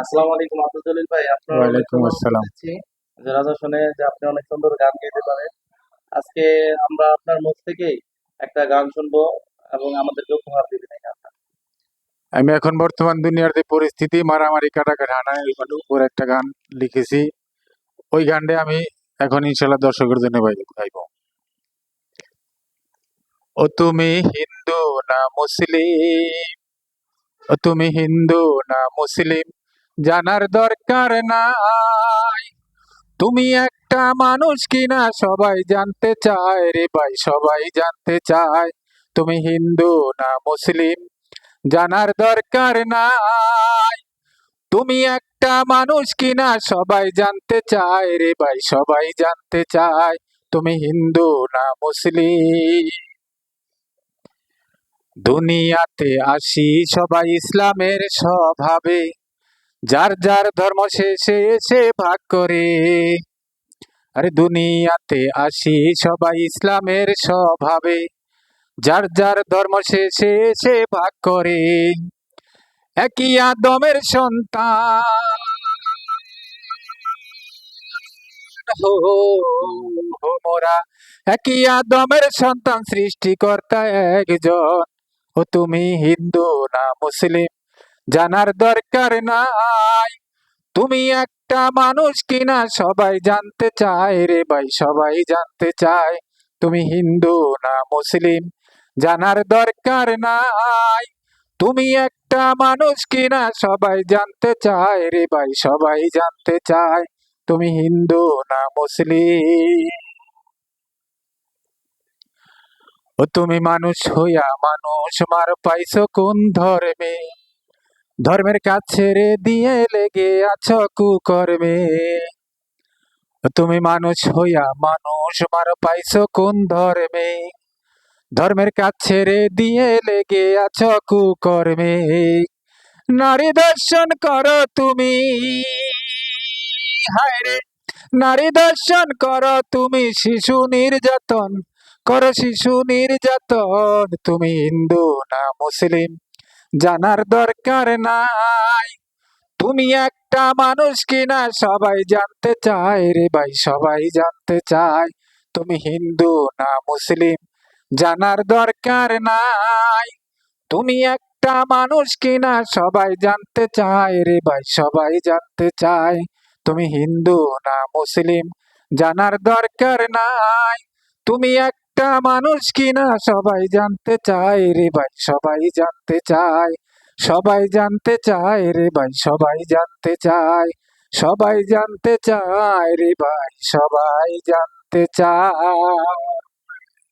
আসসালামু আলাইকুম আব্দুল জলিল ভাই, আপনার অনেক ওয়ালাইকুম সুন্দর আসসালাম। শুনেছি যে রাজা শুনে যে আপনি অনেক সুন্দর গান গাইতে পারেন। আজকে আমরা আপনার মুখ থেকে একটা গান শুনবো এবং আমাদেরকে উপহার দিবেন এই গানটা। আমি এখন বর্তমান দুনিয়ার যে পরিস্থিতি মারামারি কাটাকাটি হানাহানির উপর একটা গান লিখেছি। ওই গানটা আমি এখন ইনশাল্লাহ দর্শকের জন্য গাইবো। ও তুমি হিন্দু না মুসলিম, ও তুমি হিন্দু না মুসলিম জানার দরকার নাই। তুমি একটা মানুষ কিনা সবাই জানতে চায় রে ভাই, সবাই জানতে চায়। তুমি হিন্দু না মুসলিম জানার দরকার নাই। তুমি একটা মানুষ কিনা সবাই জানতে চায় রে ভাই, সবাই জানতে চায়। তুমি হিন্দু না মুসলিম। দুনিয়াতে আসি সবাই ইসলামের স্বভাবে, যার যার ধর্ম শেষে এসে ভাগ করে। আরে দুনিয়াতে আসি সবাই ইসলামের স্বভাবে, যার যার ধর্ম শেষে এসে ভাগ করে। একই আদমের সন্তান হো মোরা, একই আদমের সন্তান, সৃষ্টিকর্তা একজন। ও তুমি হিন্দু না মুসলিম জানার দরকার নাই। তুমি একটা মানুষ কিনা সবাই জানতে চায় রে ভাই, সবাই জানতে চায়। তুমি হিন্দু না মুসলিম জানার দরকার নাই। তুমি একটা মানুষ কিনা সবাই জানতে চায় রে ভাই, সবাই জানতে চায়। তুমি হিন্দু না মুসলিম। ও তুমি মানুষ হইয়া মানুষ মার পাইছো কোন ধর্মে, ধর্মের কাজ ছেড়ে দিয়ে লেগে আছো কুকর্মে। ও তুমি মানুষ হইয়া মানুষ মার পাইছো কোন ধর্মে, ধর্মের কাজ ছেড়ে দিয়ে লেগে আছো কুকর্মে। নারী দর্শন করো তুমি, হায় রে, নারী দর্শন করো তুমি, শিশু নির্যাতন করো, শিশু নির্যাতন। তুমি হিন্দু না মুসলিম জানার দরকার নাই। তুমি একটা মানুষ কিনা সবাই জানতে চায় রে ভাই, সবাই জানতে চায়। তুমি হিন্দু না মুসলিম জানার দরকার নাই। তুমি একটা মানুষ কিনা সবাই জানতে চায় রে ভাই, সবাই জানতে চায়। তুমি হিন্দু না মুসলিম জানার দরকার নাই। তুমি একটা মানুষ কিনা সবাই জানতে চায় রে ভাই, সবাই জানতে চায়। সবাই জানতে চায় রে ভাই, সবাই জানতে চায়। সবাই জানতে চায় রে ভাই, সবাই জানতে চায়।